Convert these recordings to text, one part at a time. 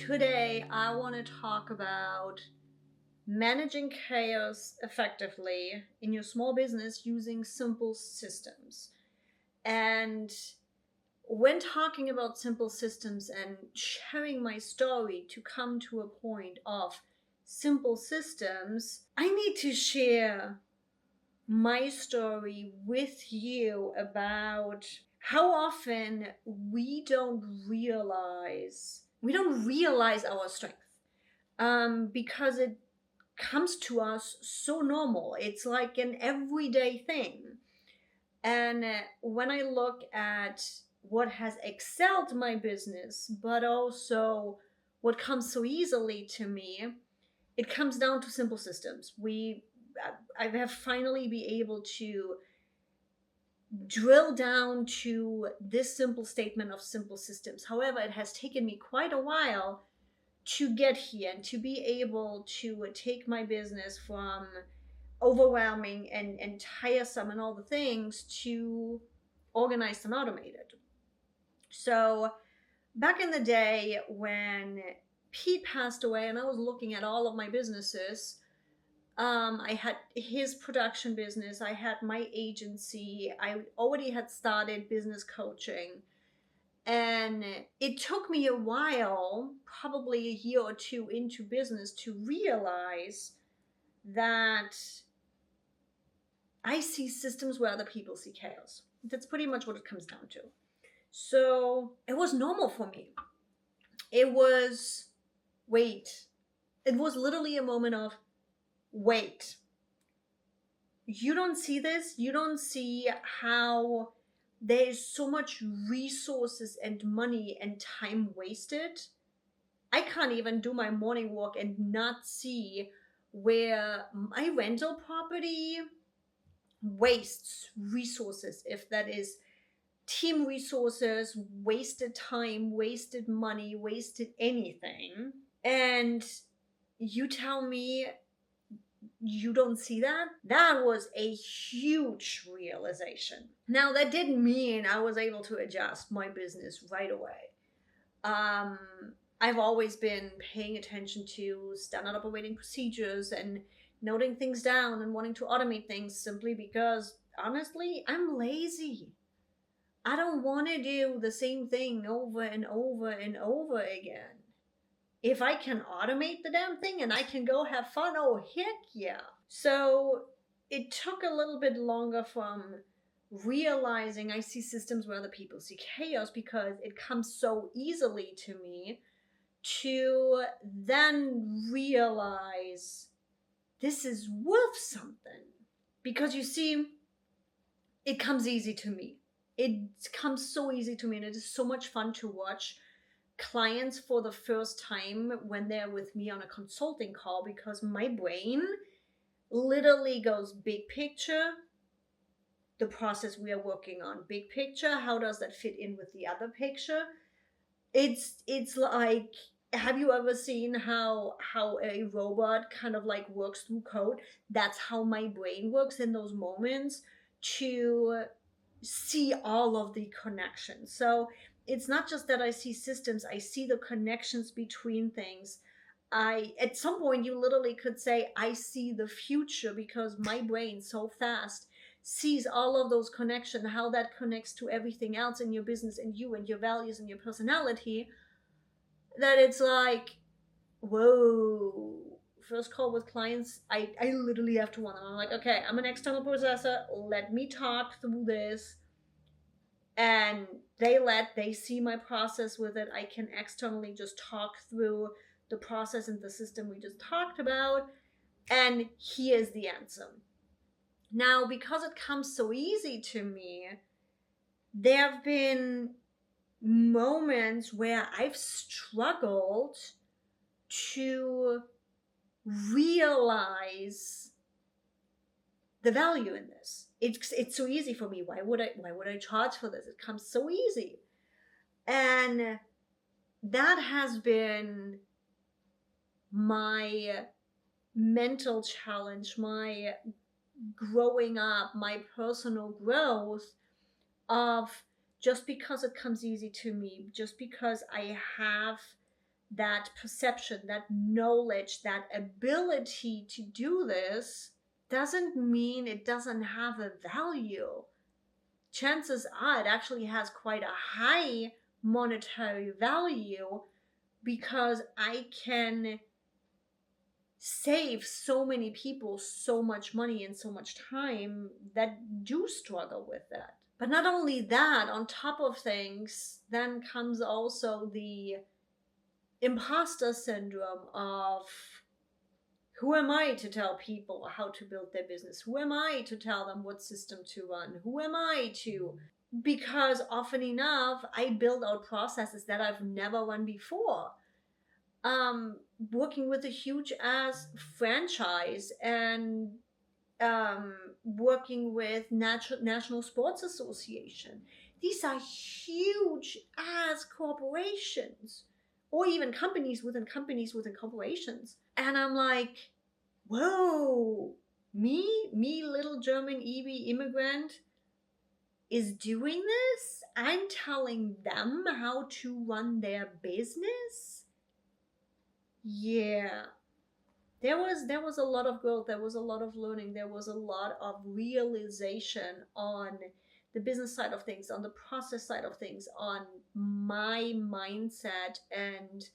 Today, I want to talk about managing chaos effectively in your small business using simple systems. And when talking about simple systems and sharing my story to come to a point of simple systems, I need to share my story with you about how often we don't realize our strength, because it comes to us so normal. It's like an everyday thing. And when I look at what has excelled my business, but also what comes so easily to me, it comes down to simple systems. I have finally been able to drill down to this simple statement of simple systems. However, it has taken me quite a while to get here and to be able to take my business from overwhelming and tiresome and all the things to organized and automated. So back in the day when Pete passed away and I was looking at all of my businesses, I had his production business, I had my agency, I already had started business coaching. And it took me a while, probably a year or two into business, to realize that I see systems where other people see chaos. That's pretty much what it comes down to. So it was normal for me. It was, wait. It was literally a moment of, wait. You don't see this? You don't see how there's so much resources and money and time wasted? I can't even do my morning walk and not see where my rental property wastes resources, if that is team resources, wasted time, wasted money, wasted anything. And you tell me you don't see that? That was a huge realization. Now, that didn't mean I was able to adjust my business right away. I've always been paying attention to standard operating procedures and noting things down and wanting to automate things simply because, honestly, I'm lazy. I don't want to do the same thing over and over and over again. If I can automate the damn thing and I can go have fun, oh, heck yeah. So it took a little bit longer from realizing I see systems where other people see chaos, because it comes so easily to me, to then realize this is worth something. Because you see, it comes easy to me. It comes so easy to me, and it is so much fun to watch clients for the first time when they're with me on a consulting call, because my brain literally goes big picture, the process we are working on, big picture, how does that fit in with the other picture? It's like, have you ever seen how a robot kind of like works through code? That's how my brain works in those moments, to see all of the connections. So it's not just that I see systems, I see the connections between things. At some point you literally could say I see the future, because my brain so fast sees all of those connections, how that connects to everything else in your business and you and your values and your personality, that it's like, whoa. First call with clients, I literally have to one. I'm like, okay, I'm an external processor, let me talk through this. And they see my process with it. I can externally just talk through the process and the system we just talked about, and here's the answer. Now, because it comes so easy to me, there have been moments where I've struggled to realize the value in this. It's so easy for me. Why would I charge for this? It comes so easy. And that has been my mental challenge, my growing up, my personal growth, of just because it comes easy to me, just because I have that perception, that knowledge, that ability to do this doesn't mean it doesn't have a value. Chances are it actually has quite a high monetary value, because I can save so many people so much money and so much time that do struggle with that. But not only that, on top of things, then comes also the imposter syndrome of, who am I to tell people how to build their business? Who am I to tell them what system to run? Who am I to? Because often enough, I build out processes that I've never run before. Working with a huge ass franchise, and working with National Sports Association. These are huge ass corporations, or even companies within corporations. And I'm like, whoa, me, little German EV immigrant, is doing this? I'm telling them how to run their business? Yeah. There was a lot of growth, there was a lot of learning, there was a lot of realization on the business side of things, on the process side of things, on my mindset and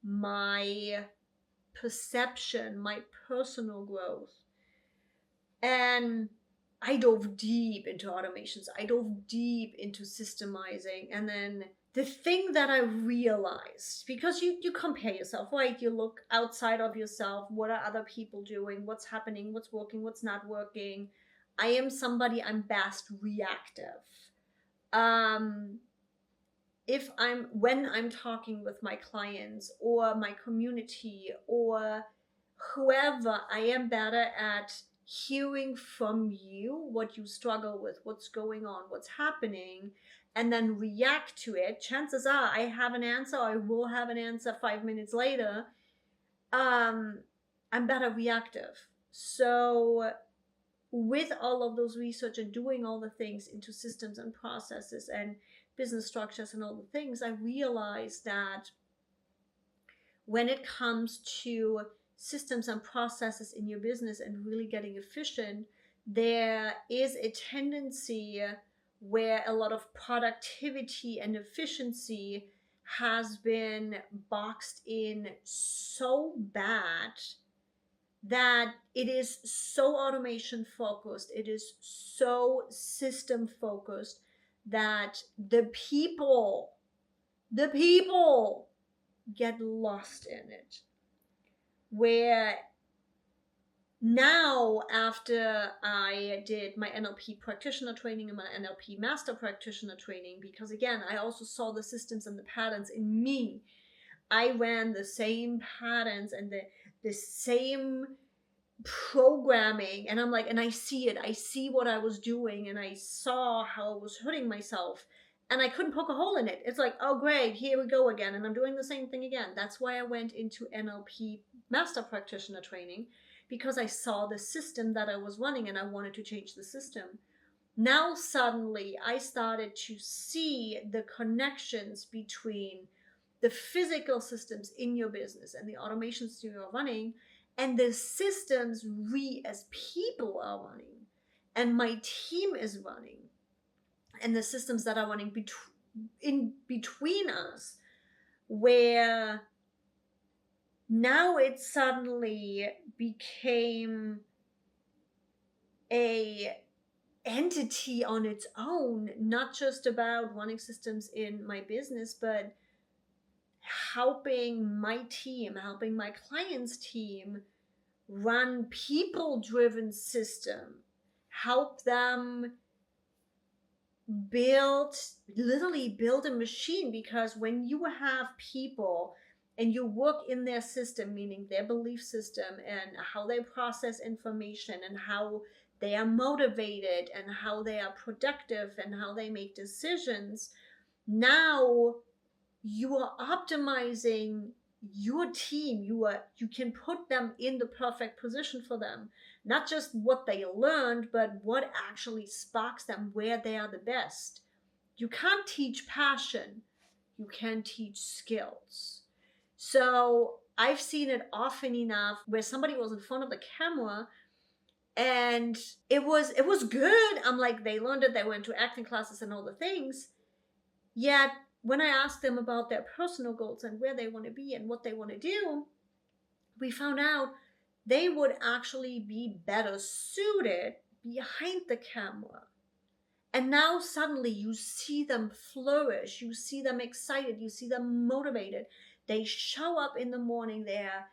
my perception, my personal growth. And I dove deep into automations. I dove deep into systemizing. And then the thing that I realized, because you compare yourself, right? You look outside of yourself. What are other people doing? What's happening? What's working? What's not working? I am somebody, I'm best reactive. When I'm talking with my clients or my community or whoever, I am better at hearing from you what you struggle with, what's going on, what's happening, and then react to it. Chances are I have an answer, I will have an answer 5 minutes later. I'm better reactive. So with all of those research and doing all the things into systems and processes and business structures and all the things, I realized that when it comes to systems and processes in your business and really getting efficient, there is a tendency where a lot of productivity and efficiency has been boxed in so bad that it is so automation focused, it is so system focused, that the people get lost in it. Where now, after I did my NLP practitioner training and my NLP master practitioner training, because again, I also saw the systems and the patterns in me. I ran the same patterns and the same programming, and I'm like, and I see it, I see what I was doing, and I saw how I was hurting myself, and I couldn't poke a hole in it. It's like, oh great, here we go again, and I'm doing the same thing again. That's why I went into NLP master practitioner training, because I saw the system that I was running and I wanted to change the system. Now suddenly I started to see the connections between the physical systems in your business and the automations you're running, and the systems we as people are running, and my team is running, and the systems that are running in between us, where now it suddenly became a entity on its own, not just about running systems in my business, but helping my team, helping my clients' team run people-driven system, help them literally build a machine. Because when you have people and you work in their system, meaning their belief system and how they process information and how they are motivated and how they are productive and how they make decisions, now you are optimizing your team. You can put them in the perfect position for them, not just what they learned, but what actually sparks them, where they are the best. You can't teach passion, you can teach skills. So I've seen it often enough where somebody was in front of the camera and it was good. I'm like, they learned it, they went to acting classes and all the things. Yet when I asked them about their personal goals and where they want to be and what they want to do, we found out they would actually be better suited behind the camera. And now suddenly you see them flourish, you see them excited, you see them motivated. They show up in the morning, they're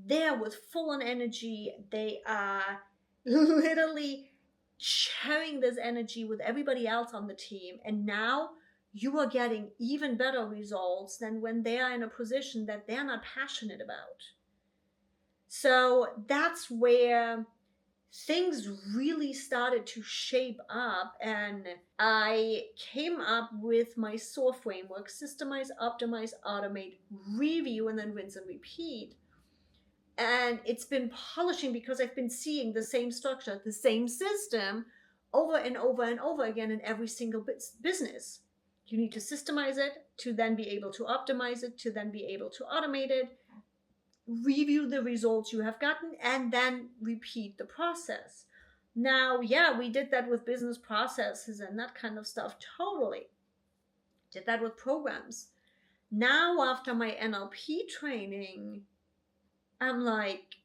there with full on energy. They are literally sharing this energy with everybody else on the team. And now you are getting even better results than when they are in a position that they're not passionate about. So that's where things really started to shape up, and I came up with my SOARR framework: systemize, optimize, automate, review, and then rinse and repeat. And it's been polishing because I've been seeing the same structure, the same system over and over and over again in every single business. You need to systemize it to then be able to optimize it, to then be able to automate it, review the results you have gotten, and then repeat the process. Now, yeah, we did that with business processes and that kind of stuff. Totally. Did that with programs. Now, after my NLP training, I'm like,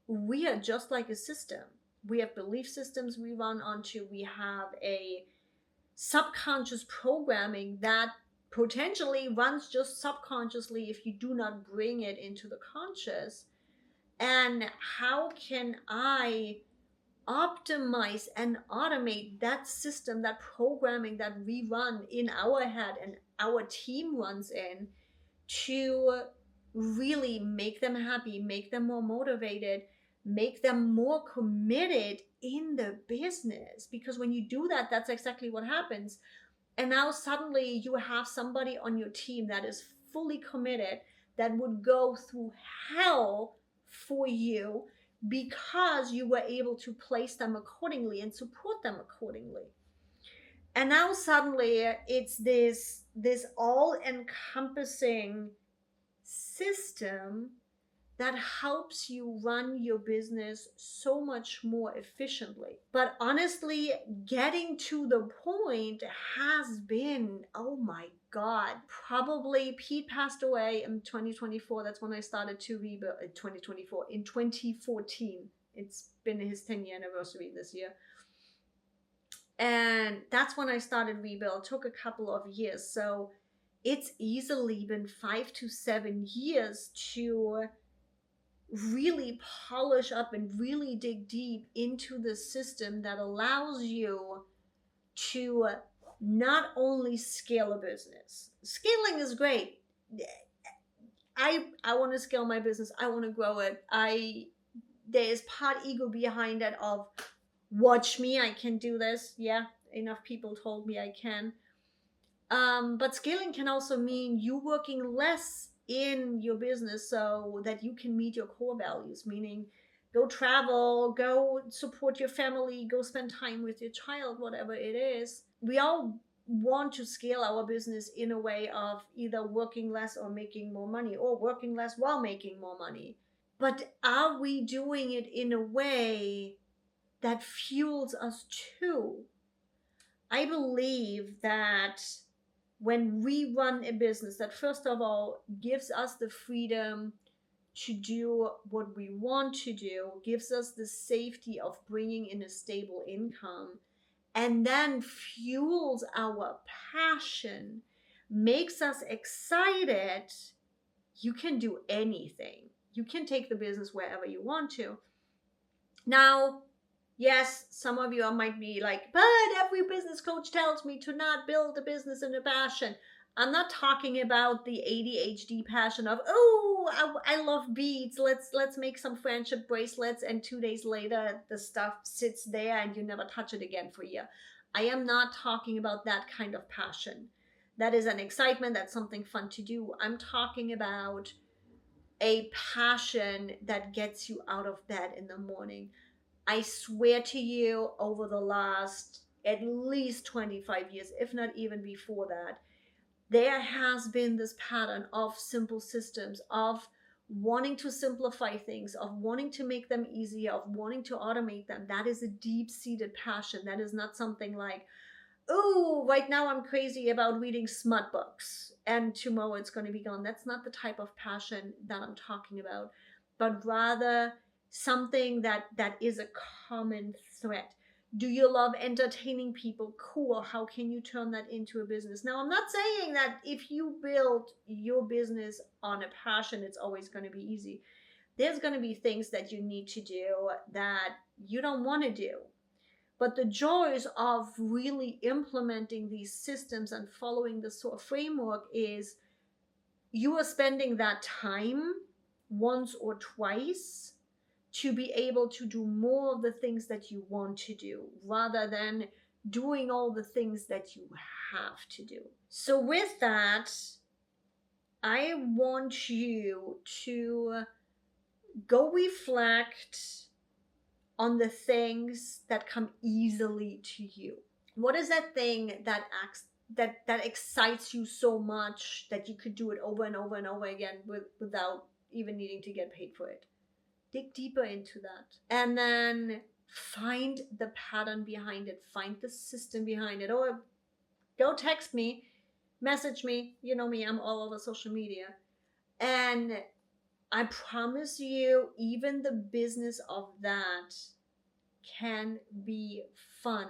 we are just like a system. We have belief systems we run onto. We have a subconscious programming that potentially runs just subconsciously if you do not bring it into the conscious. And how can I optimize and automate that system, that programming that we run in our head and our team runs in, to really make them happy, make them more motivated, make them more committed in the business? Because when you do that, that's exactly what happens. And now suddenly you have somebody on your team that is fully committed, that would go through hell for you because you were able to place them accordingly and support them accordingly. And now suddenly it's this all encompassing system that helps you run your business so much more efficiently. But honestly, getting to the point has been, oh my God, probably Pete passed away in 2024. That's when I started to rebuild. 2024, in 2014. It's been his 10-year anniversary this year. And that's when I started rebuild. It took a couple of years. So it's easily been 5 to 7 years to really polish up and really dig deep into the system that allows you to not only scale a business. Scaling is great. I want to scale my business. I want to grow it. There is part ego behind it of, watch me, I can do this. Yeah, enough people told me I can. But scaling can also mean you working less in your business so that you can meet your core values, meaning go travel, go support your family, go spend time with your child, whatever it is. We all want to scale our business in a way of either working less or making more money, or working less while making more money. But are we doing it in a way that fuels us too? I believe that when we run a business that first of all gives us the freedom to do what we want to do, gives us the safety of bringing in a stable income, and then fuels our passion, makes us excited, you can do anything. You can take the business wherever you want to. Now, yes, some of you might be like, but every business coach tells me to not build a business in a passion. I'm not talking about the ADHD passion of, oh, I love beads. Let's make some friendship bracelets, and 2 days later the stuff sits there and you never touch it again for a year. I am not talking about that kind of passion. That is an excitement. That's something fun to do. I'm talking about a passion that gets you out of bed in the morning. I swear to you, over the last at least 25 years, if not even before that, there has been this pattern of simple systems, of wanting to simplify things, of wanting to make them easier, of wanting to automate them. That is a deep-seated passion. That is not something like, oh, right now I'm crazy about reading smut books and tomorrow it's going to be gone. That's not the type of passion that I'm talking about, but rather something that is a common thread. Do you love entertaining people? Cool. How can you turn that into a business? Now, I'm not saying that if you build your business on a passion, it's always going to be easy. There's going to be things that you need to do that you don't want to do. But the joys of really implementing these systems and following the SOARR framework is you are spending that time once or twice to be able to do more of the things that you want to do rather than doing all the things that you have to do. So with that, I want you to go reflect on the things that come easily to you. What is that thing that excites you so much that you could do it over and over and over again without even needing to get paid for it? Dig deeper into that. And then find the pattern behind it. Find the system behind it. Or go text me, message me. You know me, I'm all over social media. And I promise you, even the business of that can be fun,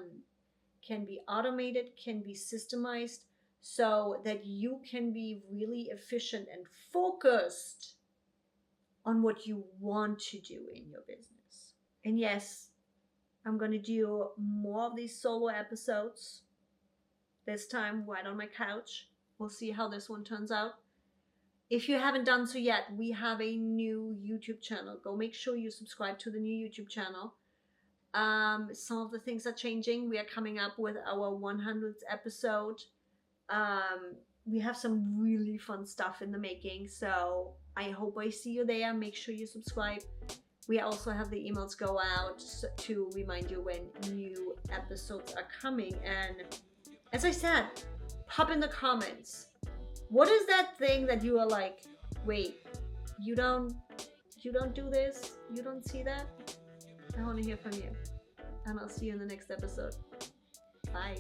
can be automated, can be systemized, so that you can be really efficient and focused on what you want to do in your business. And yes, I'm going to do more of these solo episodes, this time right on my couch. We'll see how this one turns out. If you haven't done so yet, we have a new YouTube channel. Go make sure you subscribe to the new YouTube channel. Some of the things are changing. We are coming up with our 100th episode. We have some really fun stuff in the making, so I hope I see you there. Make sure you subscribe. We also have the emails go out to remind you when new episodes are coming. And as I said, pop in the comments. What is that thing that you are like, wait, you don't do this? You don't see that? I want to hear from you. And I'll see you in the next episode. Bye.